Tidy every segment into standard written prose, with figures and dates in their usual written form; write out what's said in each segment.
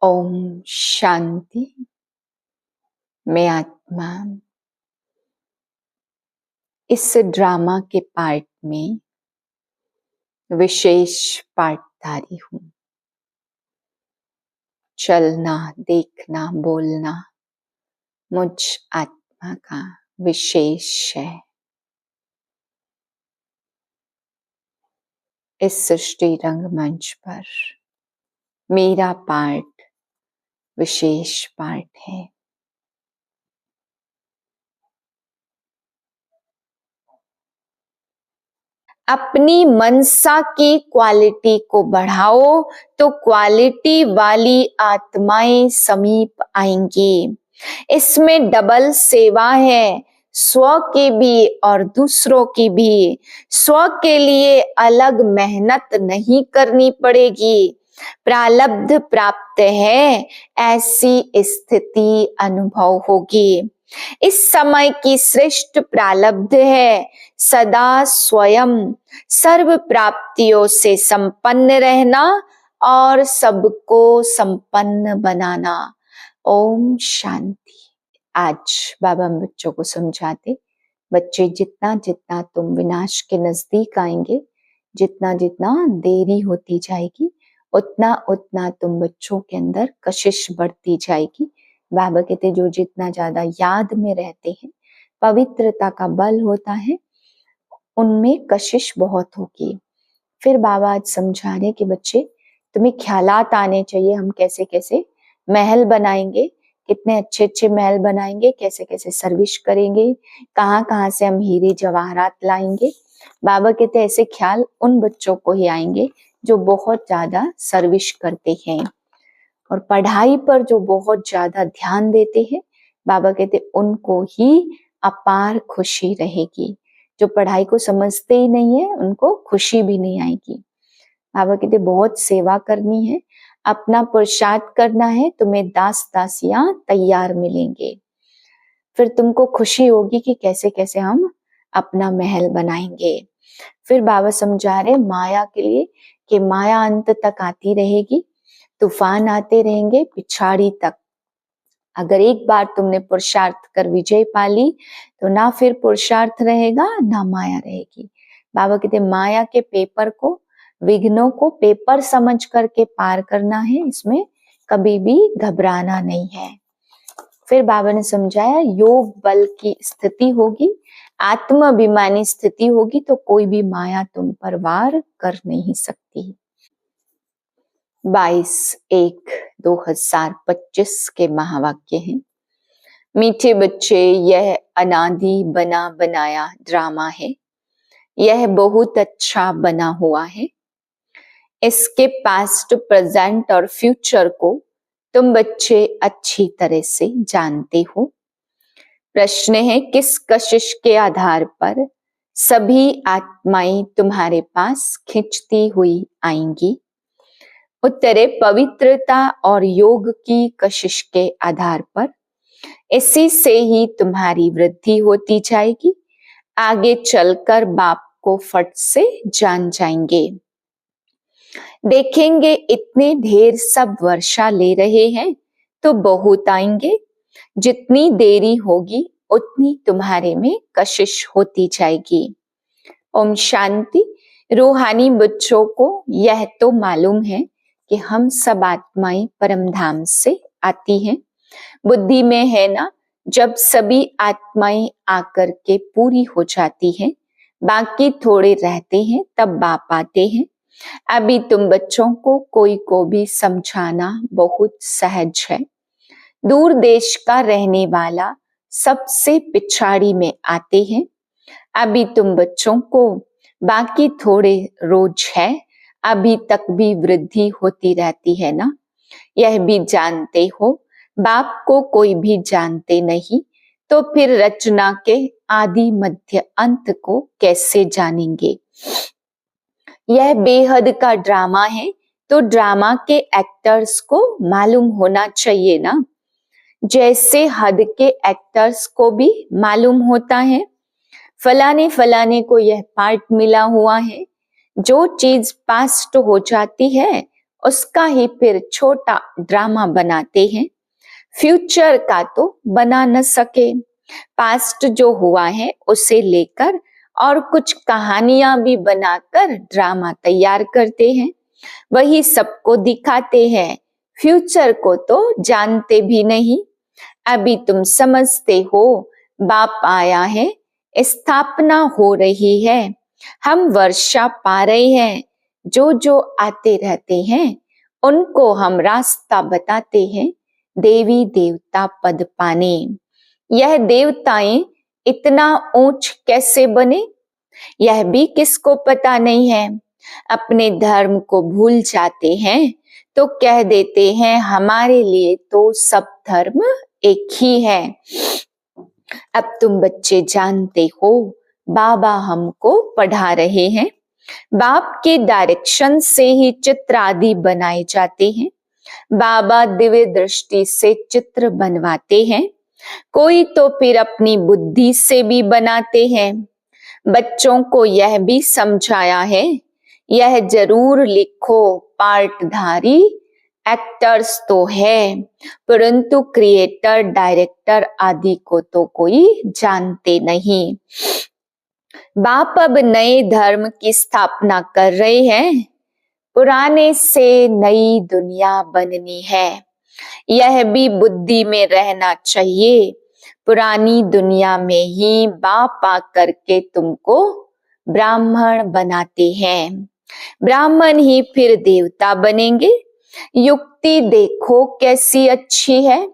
ओम शांति। मैं आत्मा इस ड्रामा के पार्ट में विशेष पार्टधारी हूँ। चलना, देखना, बोलना मुझ आत्मा का विशेष है। इस सृष्टि रंगमंच पर मेरा पार्ट विशेष पार्ट है। अपनी मनसा की क्वालिटी को बढ़ाओ तो क्वालिटी वाली आत्माएं समीप आएंगी। इसमें डबल सेवा है, स्व की भी और दूसरों की भी। स्व के लिए अलग मेहनत नहीं करनी पड़ेगी। प्रारब्ध प्राप्त है, ऐसी स्थिति अनुभव होगी। इस समय की श्रेष्ठ प्रारब्ध है सदा स्वयं सर्व प्राप्तियों से संपन्न रहना और सबको संपन्न बनाना। ओम शांति। आज बाबा हम बच्चों को समझाते, बच्चे जितना जितना तुम विनाश के नजदीक आएंगे, जितना जितना देरी होती जाएगी, उतना उतना तुम बच्चों के अंदर कशिश बढ़ती जाएगी। बाबा कहते जो जितना ज्यादा याद में रहते हैं, पवित्रता का बल होता है, उनमें कशिश बहुत होगी। फिर बाबा आज समझा रहे कि बच्चे तुम्हें ख्यालात आने चाहिए, हम कैसे कैसे महल बनाएंगे, कितने अच्छे अच्छे महल बनाएंगे, कैसे कैसे सर्विस करेंगे, कहाँ कहाँ से हम हीरे जवाहरात लाएंगे। बाबा कहते ऐसे ख्याल उन बच्चों को ही आएंगे जो बहुत ज्यादा सर्विस करते हैं और पढ़ाई पर जो बहुत ज्यादा ध्यान देते हैं। बाबा कहते उनको ही अपार खुशी रहेगी। जो पढ़ाई को समझते ही नहीं है, उनको खुशी भी नहीं आएगी। बाबा कहते बहुत सेवा करनी है, अपना पुरुषार्थ करना है, तुम्हें दास दासियां तैयार मिलेंगे। फिर तुमको खुशी होगी कि कैसे कैसे हम अपना महल बनाएंगे। फिर बाबा समझा रहे माया के लिए कि माया अंत तक आती रहेगी, तूफान आते रहेंगे पिछाड़ी तक। अगर एक बार तुमने पुरुषार्थ कर विजय पाली तो ना फिर पुरुषार्थ रहेगा ना माया रहेगी। बाबा कहते माया के पेपर को, विघ्नों को पेपर समझ करके पार करना है, इसमें कभी भी घबराना नहीं है। फिर बाबा ने समझाया योग बल की स्थिति होगी, आत्माभिमानी स्थिति होगी तो कोई भी माया तुम पर वार कर नहीं सकती। 22/1/2025 के महावाक्य हैं। मीठे बच्चे, यह अनादि बना बनाया ड्रामा है, यह बहुत अच्छा बना हुआ है। इसके पास्ट, प्रेजेंट और फ्यूचर को तुम बच्चे अच्छी तरह से जानते हो। प्रश्न है किस कशिश के आधार पर सभी आत्माएं तुम्हारे पास खिंचती हुई आएंगी। उत्तरे पवित्रता और योग की कशिश के आधार पर। इसी से ही तुम्हारी वृद्धि होती जाएगी। आगे चलकर बाप को फट से जान जाएंगे। देखेंगे इतने ढेर सब वर्षा ले रहे हैं तो बहुत आएंगे। जितनी देरी होगी उतनी तुम्हारे में कशिश होती जाएगी। ओम शांति। रूहानी बच्चों को यह तो मालूम है कि हम सब आत्माएं परम धाम से आती हैं। बुद्धि में है ना, जब सभी आत्माएं आकर के पूरी हो जाती हैं, बाकी थोड़े रहते हैं, तब बाप आते हैं। अभी तुम बच्चों को कोई को भी समझाना बहुत सहज है। दूर देश का रहने वाला सबसे पिछाड़ी में आते हैं। अभी तुम बच्चों को बाकी थोड़े रोज है, अभी तक भी वृद्धि होती रहती है ना, यह भी जानते हो। बाप को कोई भी जानते नहीं तो फिर रचना के आदि मध्य अंत को कैसे जानेंगे। यह बेहद का ड्रामा है तो ड्रामा के एक्टर्स को मालूम होना चाहिए ना, जैसे हद के एक्टर्स को भी मालूम होता है फलाने फलाने को यह पार्ट मिला हुआ है। जो चीज पास्ट हो जाती है उसका ही फिर छोटा ड्रामा बनाते हैं। फ्यूचर का तो बना न सके, पास्ट जो हुआ है उसे लेकर और कुछ कहानियां भी बनाकर ड्रामा तैयार करते हैं, वही सबको दिखाते हैं। फ्यूचर को तो जानते भी नहीं। अभी तुम समझते हो बाप आया है, स्थापना हो रही है, हम वर्षा पा रहे हैं। जो जो आते रहते हैं उनको हम रास्ता बताते हैं, देवी देवता पद पाने। यह देवताएं इतना ऊंच कैसे बने, यह भी किसको पता नहीं है। अपने धर्म को भूल जाते हैं तो कह देते हैं हमारे लिए तो सब धर्म एक ही है। अब तुम बच्चे जानते हो बाबा हमको पढ़ा रहे हैं, बाप के डायरेक्शन से ही चित्र आदि बनाए जाते हैं। बाबा दिव्य दृष्टि से चित्र बनवाते हैं, कोई तो फिर अपनी बुद्धि से भी बनाते हैं। बच्चों को यह भी समझाया है, यह जरूर लिखो पार्टधारी एक्टर्स तो है, परंतु क्रिएटर डायरेक्टर आदि को तो कोई जानते नहीं। बाप अब नए धर्म की स्थापना कर रहे हैं, पुराने से नई दुनिया बननी है। यह भी बुद्धि में रहना चाहिए, पुरानी दुनिया में ही बाप आकर के तुमको ब्राह्मण बनाते हैं, ब्राह्मण ही फिर देवता बनेंगे। युक्ति देखो कैसी अच्छी है।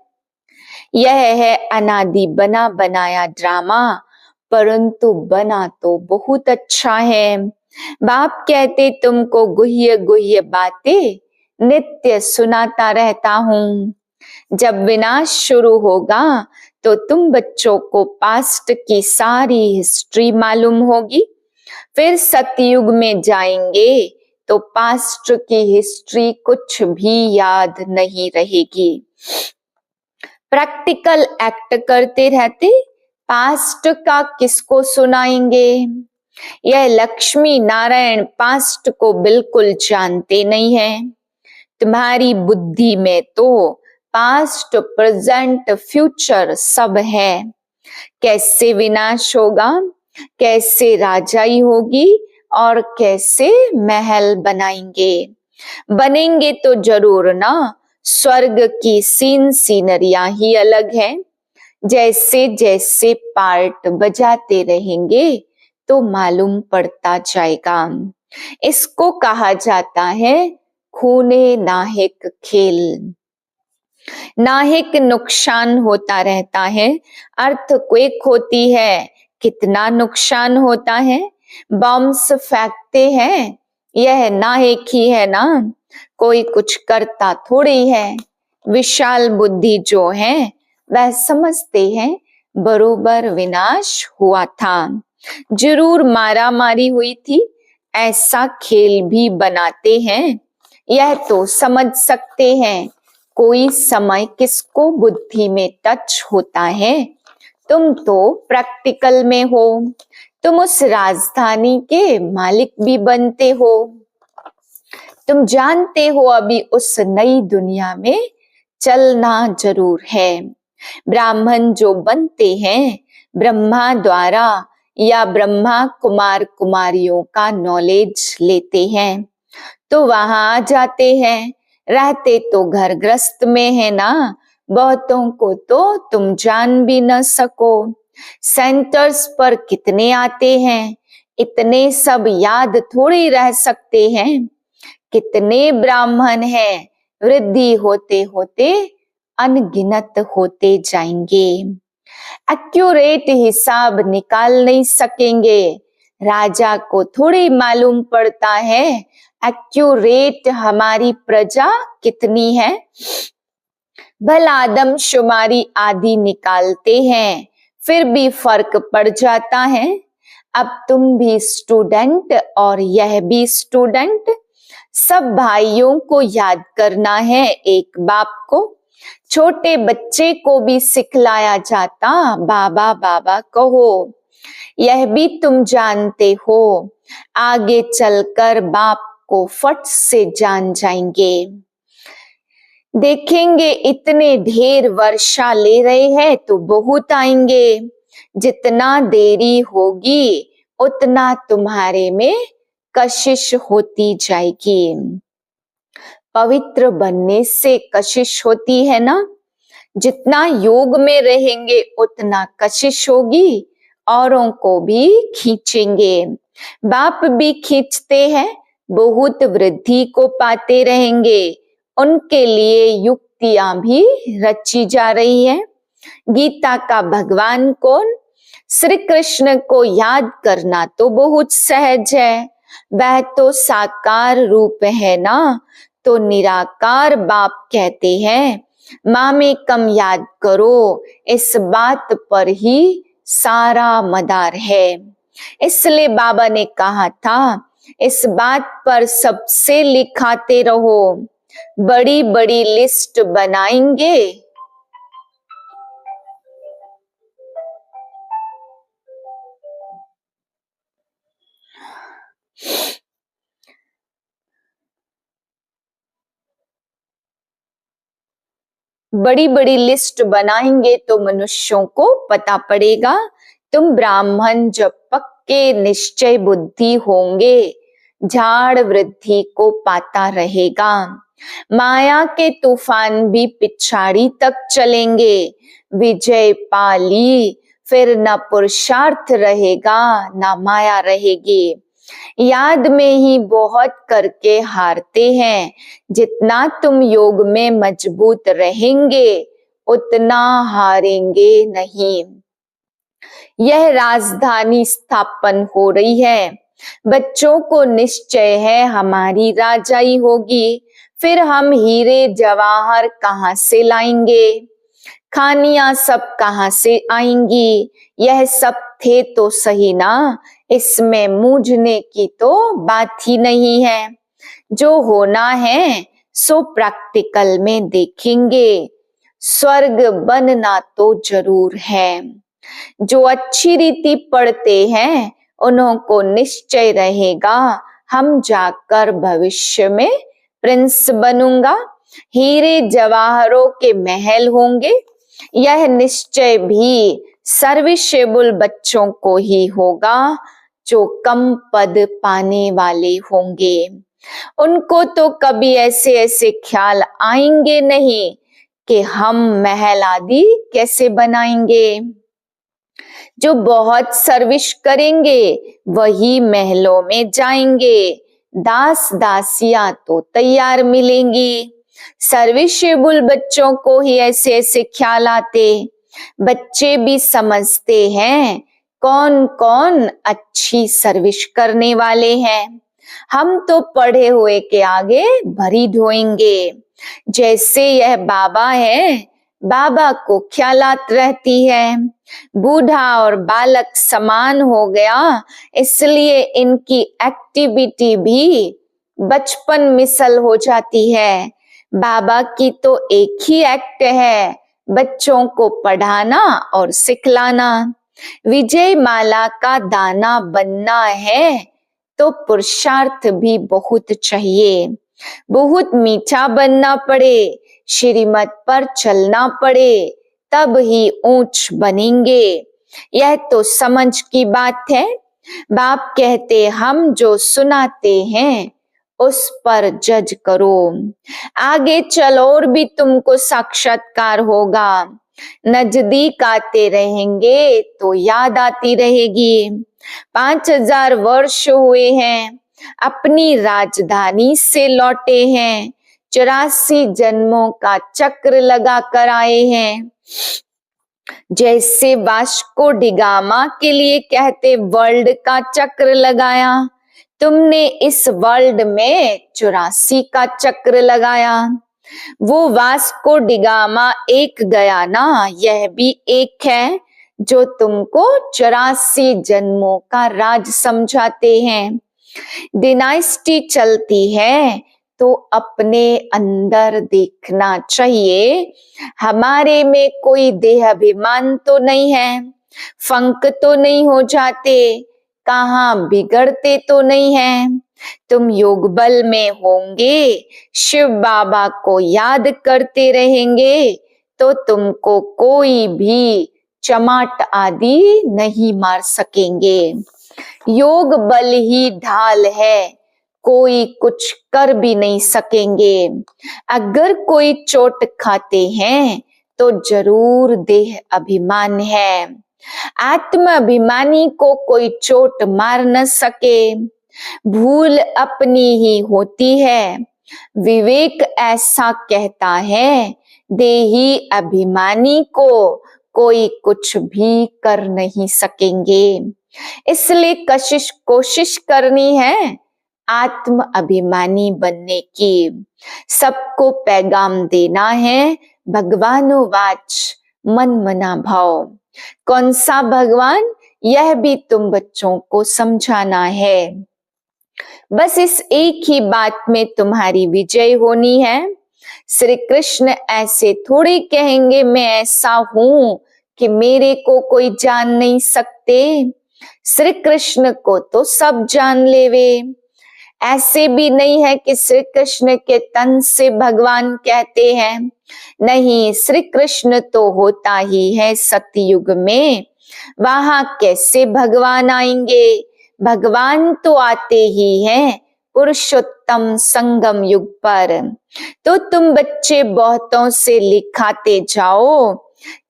यह है अनादि बना बनाया ड्रामा, परंतु बना तो बहुत अच्छा है। बाप कहते तुमको गुह्य गुह्य बातें नित्य सुनाता रहता हूँ। जब विनाश शुरू होगा तो तुम बच्चों को पास्ट की सारी हिस्ट्री मालूम होगी, फिर सतयुग में जाएंगे तो पास्ट की हिस्ट्री कुछ भी याद नहीं रहेगी। प्रैक्टिकल एक्ट करते रहते पास्ट का किसको सुनाएंगे। यह लक्ष्मी नारायण पास्ट को बिल्कुल जानते नहीं है। तुम्हारी बुद्धि में तो पास्ट प्रेजेंट फ्यूचर सब है। कैसे विनाश होगा, कैसे राजाई होगी और कैसे महल बनेंगे तो जरूर ना। स्वर्ग की सीनरियां ही अलग है। जैसे जैसे पार्ट बजाते रहेंगे तो मालूम पड़ता जाएगा। इसको कहा जाता है खूने नाहिक खेल। नाहिक नुकसान होता रहता है, अर्थक्वेक होती है, कितना नुकसान होता है। बम्स फेंकते हैं, यह नाहिक ही है ना, कोई कुछ करता थोड़ी है। विशाल बुद्धि जो है वह समझते हैं बरोबर विनाश हुआ था, जरूर मारा मारी हुई थी, ऐसा खेल भी बनाते हैं। यह तो समझ सकते हैं, कोई समय किसको बुद्धि में टच होता है। तुम तो प्रैक्टिकल में हो, तुम उस राजधानी के मालिक भी बनते हो। तुम जानते हो अभी उस नई दुनिया में चलना जरूर है। ब्राह्मण जो बनते हैं ब्रह्मा द्वारा या ब्रह्मा कुमार कुमारियों का नॉलेज लेते हैं तो वहां आ जाते हैं। रहते तो घर ग्रस्त में है ना, बहुतों को तो तुम जान भी न सको। सेंटर्स पर कितने आते हैं, इतने सब याद थोड़ी रह सकते हैं। कितने ब्राह्मण हैं, वृद्धि होते होते अनगिनत होते जाएंगे। एक्यूरेट हिसाब निकाल नहीं सकेंगे। राजा को थोड़ी मालूम पड़ता है एक्यूरेट हमारी प्रजा कितनी है। भला आदमशुमारी आदि निकालते हैं, फिर भी फर्क पड़ जाता है। अब तुम भी स्टूडेंट और यह भी स्टूडेंट, सब भाइयों को याद करना है एक बाप को। छोटे बच्चे को भी सिखलाया जाता बाबा बाबा कहो। यह भी तुम जानते हो, आगे चलकर बाप को फट से जान जाएंगे। देखेंगे इतने ढेर वर्षा ले रहे हैं तो बहुत आएंगे, जितना देरी होगी उतना तुम्हारे में कशिश होती जाएगी। पवित्र बनने से कशिश होती है ना, जितना योग में रहेंगे उतना कशिश होगी, औरों को भी खींचेंगे। बाप भी खींचते हैं, बहुत वृद्धि को पाते रहेंगे, उनके लिए युक्तियां भी रची जा रही है। गीता का भगवान कौन? श्री कृष्ण को याद करना तो बहुत सहज है, वह तो साकार रूप है ना, तो निराकार बाप कहते हैं माँ में कम याद करो, इस बात पर ही सारा मदार है। इसलिए बाबा ने कहा था इस बात पर सबसे लिखाते रहो, बड़ी बड़ी लिस्ट बनाएंगे, बड़ी बड़ी लिस्ट बनाएंगे तो मनुष्यों को पता पड़ेगा तुम ब्राह्मण जब पक्के निश्चय बुद्धि होंगे, झाड़ वृद्धि को पाता रहेगा। माया के तूफान भी पिछाड़ी तक चलेंगे, विजय पाली फिर न पुरुषार्थ रहेगा न माया रहेगी। याद में ही बहुत करके हारते हैं, जितना तुम योग में मजबूत रहेंगे उतना हारेंगे नहीं। यह राजधानी स्थापन हो रही है, बच्चों को निश्चय है हमारी राजाई होगी, फिर हम हीरे जवाहर कहाँ से लाएंगे, खानियां सब कहाँ से आएंगी, यह सब थे तो सही ना, इसमें मूझने की तो बात ही नहीं है। जो होना है सो प्रैक्टिकल में देखेंगे, स्वर्ग बनना तो जरूर है। जो अच्छी रीति पढ़ते हैं उन्हों को निश्चय रहेगा हम जाकर भविष्य में प्रिंस बनूंगा, हीरे जवाहरों के महल होंगे। यह निश्चय भी सर्विसेबल बच्चों को ही होगा जो कम पद पाने वाले होंगे। उनको तो कभी ऐसे ऐसे ख्याल आएंगे नहीं कि हम महल आदि कैसे बनाएंगे। जो बहुत सर्विस करेंगे वही महलों में जाएंगे, दास दासियां तो तैयार मिलेंगी। सर्विसेबल बच्चों को ही ऐसे ऐसे ख्याल आते, बच्चे भी समझते हैं कौन कौन अच्छी सर्विस करने वाले हैं। हम तो पढ़े हुए के आगे भरी ढोएंगे। जैसे यह बाबा है, बाबा को ख्यालात रहती है, बूढ़ा और बालक समान हो गया, इसलिए इनकी एक्टिविटी भी बचपन मिसल हो जाती है। बाबा की तो एक ही एक्ट है, बच्चों को पढ़ाना और सिखलाना। विजय माला का दाना बनना है तो पुरुषार्थ भी बहुत चाहिए, बहुत मीठा बनना पड़े, श्रीमत पर चलना पड़े, तब ही ऊंच बनेंगे। यह तो समझ की बात है। बाप कहते हम जो सुनाते हैं उस पर जज करो, आगे चलो और भी तुमको साक्षात्कार होगा। नजदीक आते रहेंगे तो याद आती रहेगी। 5000 वर्ष हुए हैं, अपनी राजधानी से लौटे हैं, 84 जन्मों का चक्र लगा कर आए हैं। जैसे वास्को डिगामा के लिए कहते वर्ल्ड का चक्र लगाया, तुमने इस वर्ल्ड में 84 का चक्र लगाया। वो वास्को डिगामा एक गया ना, यह भी एक है जो तुमको 84 जन्मों का राज समझाते हैं। डिनाइस्टी चलती है तो अपने अंदर देखना चाहिए, हमारे में कोई देहाभिमान तो नहीं है, फंक तो नहीं हो जाते, कहाँ बिगड़ते तो नहीं है। तुम योग बल में होंगे, शिव बाबा को याद करते रहेंगे, तो तुमको कोई भी चमाट आदि नहीं मार सकेंगे। योग बल ही ढाल है, कोई कुछ कर भी नहीं सकेंगे। अगर कोई चोट खाते हैं तो जरूर देह अभिमान है। आत्म अभिमानी को कोई चोट मार न सके। भूल अपनी ही होती है। विवेक ऐसा कहता है, देही अभिमानी को कोई कुछ भी कर नहीं सकेंगे। इसलिए कोशिश करनी है आत्म अभिमानी बनने की। सबको पैगाम देना है भगवानुवाच, मन मना भाव। कौन सा भगवान, यह भी तुम बच्चों को समझाना है। बस इस एक ही बात में तुम्हारी विजय होनी है। श्री कृष्ण ऐसे थोड़ी कहेंगे मैं ऐसा हूं कि मेरे को कोई जान नहीं सकते। श्री कृष्ण को तो सब जान लेवे। ऐसे भी नहीं है कि श्री कृष्ण के तन से भगवान कहते हैं। नहीं, श्री कृष्ण तो होता ही है सतयुग में। वहां कैसे भगवान आएंगे? भगवान तो आते ही हैं पुरुषोत्तम संगम युग पर। तो तुम बच्चे बहुतों से लिखाते जाओ।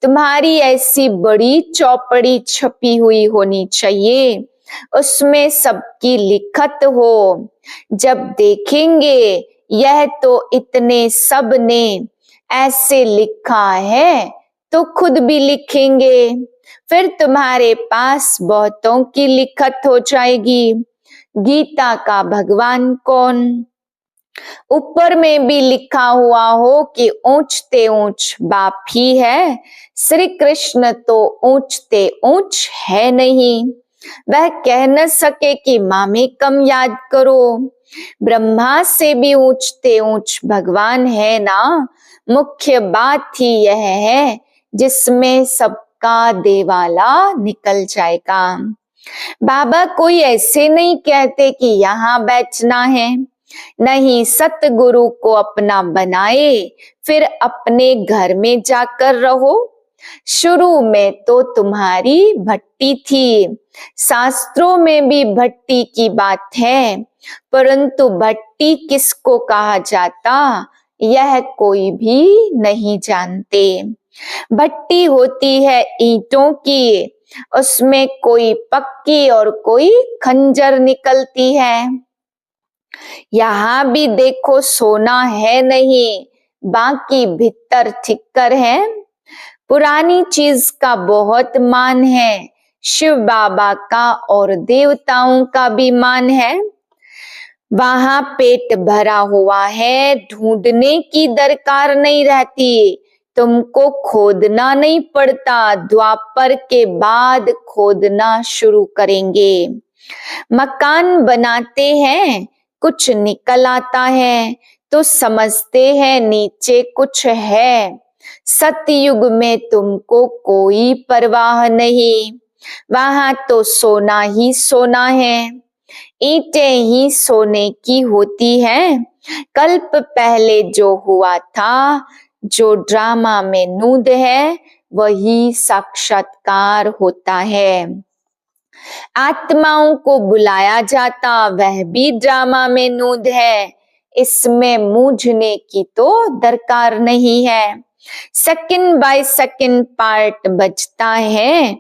तुम्हारी ऐसी बड़ी चौपड़ी छपी हुई होनी चाहिए, उसमें सबकी लिखत हो। जब देखेंगे यह तो इतने सब ने ऐसे लिखा है, तो खुद भी लिखेंगे। फिर तुम्हारे पास बहुतों की लिखत हो जाएगी। गीता का भगवान कौन? ऊपर में भी लिखा हुआ हो कि ऊंचते ऊंच बाप ही है। श्री कृष्ण तो ऊंचते ऊंच है नहीं। वह कह न सके कि मामे कम याद करो। ब्रह्मा से भी ऊंचते ऊंच भगवान है ना। मुख्य बात ही यह है जिसमें सबका देवाला निकल जाएगा। बाबा कोई ऐसे नहीं कहते कि यहाँ बैठना है। नहीं, सतगुरु को अपना बनाए, फिर अपने घर में जाकर रहो। शुरू में तो तुम्हारी भट्टी थी। शास्त्रों में भी भट्टी की बात है, परंतु भट्टी किसको कहा जाता यह कोई भी नहीं जानते। भट्टी होती है ईंटों की, उसमें कोई पक्की और कोई खंजर निकलती है। यहाँ भी देखो सोना है नहीं, बाकी भीतर ठिक्कर है। पुरानी चीज का बहुत मान है। शिव बाबा का और देवताओं का भी मान है। वहां पेट भरा हुआ है, ढूंढने की दरकार नहीं रहती। तुमको खोदना नहीं पड़ता, द्वापर के बाद खोदना शुरू करेंगे। मकान बनाते हैं, कुछ निकल आता है तो समझते हैं नीचे कुछ है। सतयुग में तुमको कोई परवाह नहीं। वहां तो सोना ही सोना है। ईंटें ही सोने की होती है। कल्प पहले जो हुआ था, जो ड्रामा में नूद है, वही साक्षात्कार होता है। आत्माओं को बुलाया जाता, वह भी ड्रामा में नूद है। इसमें मूझने की तो दरकार नहीं है। सेकंड बाय सेकंड पार्ट बजता है,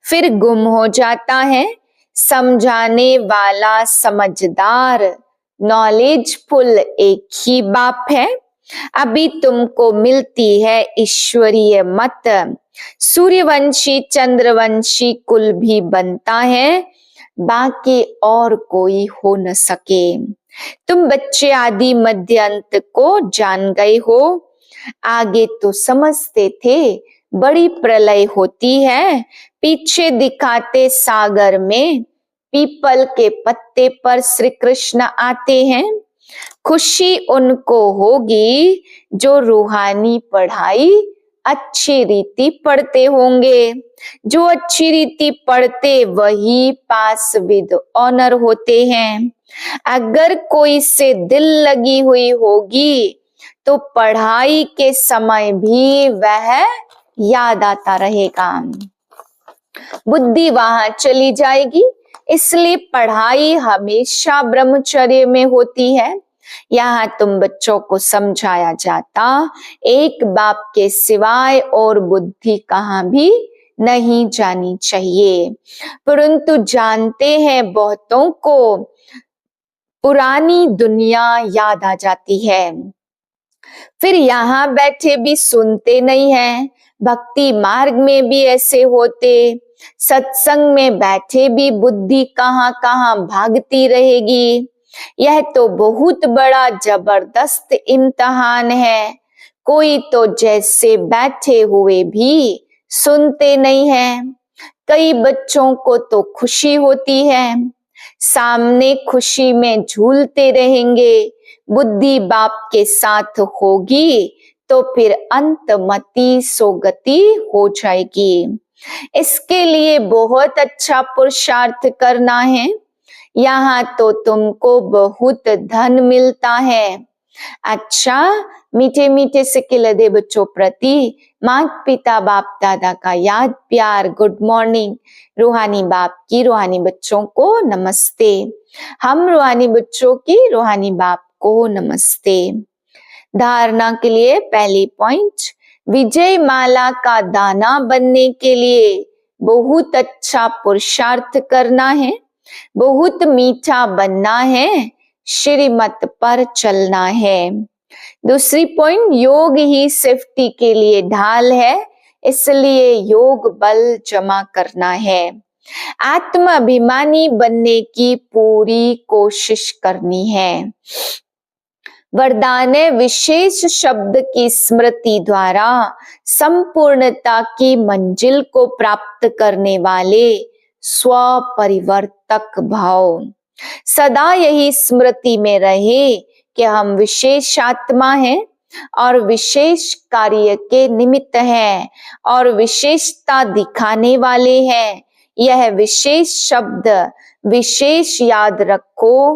फिर गुम हो जाता है। समझाने वाला समझदार नॉलेजफुल एक ही बाप है। अभी तुमको मिलती है ईश्वरीय मत। सूर्यवंशी चंद्रवंशी कुल भी बनता है, बाकी और कोई हो न सके। तुम बच्चे आदि मध्य अंत को जान गए हो। आगे तो समझते थे बड़ी प्रलय होती है। पीछे दिखाते सागर में पीपल के पत्ते पर श्री कृष्ण आते हैं। खुशी उनको होगी जो रूहानी पढ़ाई अच्छी रीति पढ़ते होंगे। जो अच्छी रीति पढ़ते वही पास विद ऑनर होते हैं। अगर कोई से दिल लगी हुई होगी तो पढ़ाई के समय भी वह याद आता रहेगा, बुद्धि वहां चली जाएगी। इसलिए पढ़ाई हमेशा ब्रह्मचर्य में होती है। यहाँ तुम बच्चों को समझाया जाता, एक बाप के सिवाय और बुद्धि कहाँ भी नहीं जानी चाहिए, परंतु जानते हैं बहुतों को पुरानी दुनिया याद आ जाती है। फिर यहाँ बैठे भी सुनते नहीं हैं। भक्ति मार्ग में भी ऐसे होते, सत्संग में बैठे भी बुद्धि कहाँ कहाँ भागती रहेगी। यह तो बहुत बड़ा जबरदस्त इम्तिहान है। कोई तो जैसे बैठे हुए भी सुनते नहीं हैं। कई बच्चों को तो खुशी होती है, सामने खुशी में झूलते रहेंगे। बुद्धि बाप के साथ होगी तो फिर अंतमति सोगति हो जाएगी। इसके लिए बहुत अच्छा पुरुषार्थ करना है। यहाँ तो तुमको बहुत धन मिलता है। अच्छा, मीठे मीठे से लदे बच्चों प्रति माता पिता बाप दादा का याद प्यार, गुड मॉर्निंग। रूहानी बाप की रूहानी बच्चों को नमस्ते। हम रूहानी बच्चों की रूहानी बाप को नमस्ते। धारणा के लिए पहली पॉइंट, विजय माला का दाना बनने के लिए बहुत अच्छा पुरुषार्थ करना है, बहुत मीठा बनना है, श्रीमत पर चलना है। दूसरी पॉइंट, योग ही सेफ्टी के लिए ढाल है, इसलिए योग बल जमा करना है। आत्माभिमानी बनने की पूरी कोशिश करनी है। वरदान विशेष शब्द की स्मृति द्वारा संपूर्णता की मंजिल को प्राप्त करने वाले स्वपरिवर्तक भाव। सदा यही स्मृति में रहे कि हम विशेष आत्मा हैं और विशेष कार्य के निमित्त हैं और विशेषता दिखाने वाले हैं। यह विशेष शब्द विशेष याद रखो,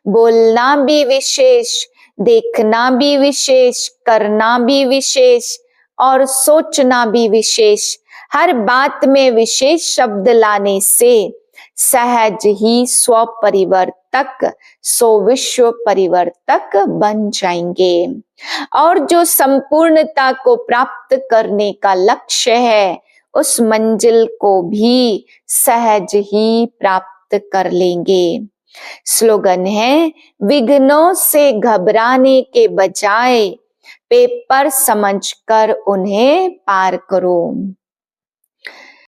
बोलना भी विशेष, देखना भी विशेष, करना भी विशेष और सोचना भी विशेष। हर बात में विशेष शब्द लाने से सहज ही स्वपरिवर्तक सो विश्व परिवर्तक बन जाएंगे और जो संपूर्णता को प्राप्त करने का लक्ष्य है उस मंजिल को भी सहज ही प्राप्त कर लेंगे। स्लोगन है, विघ्नों से घबराने के बजाय पेपर समझकर उन्हें पार करो।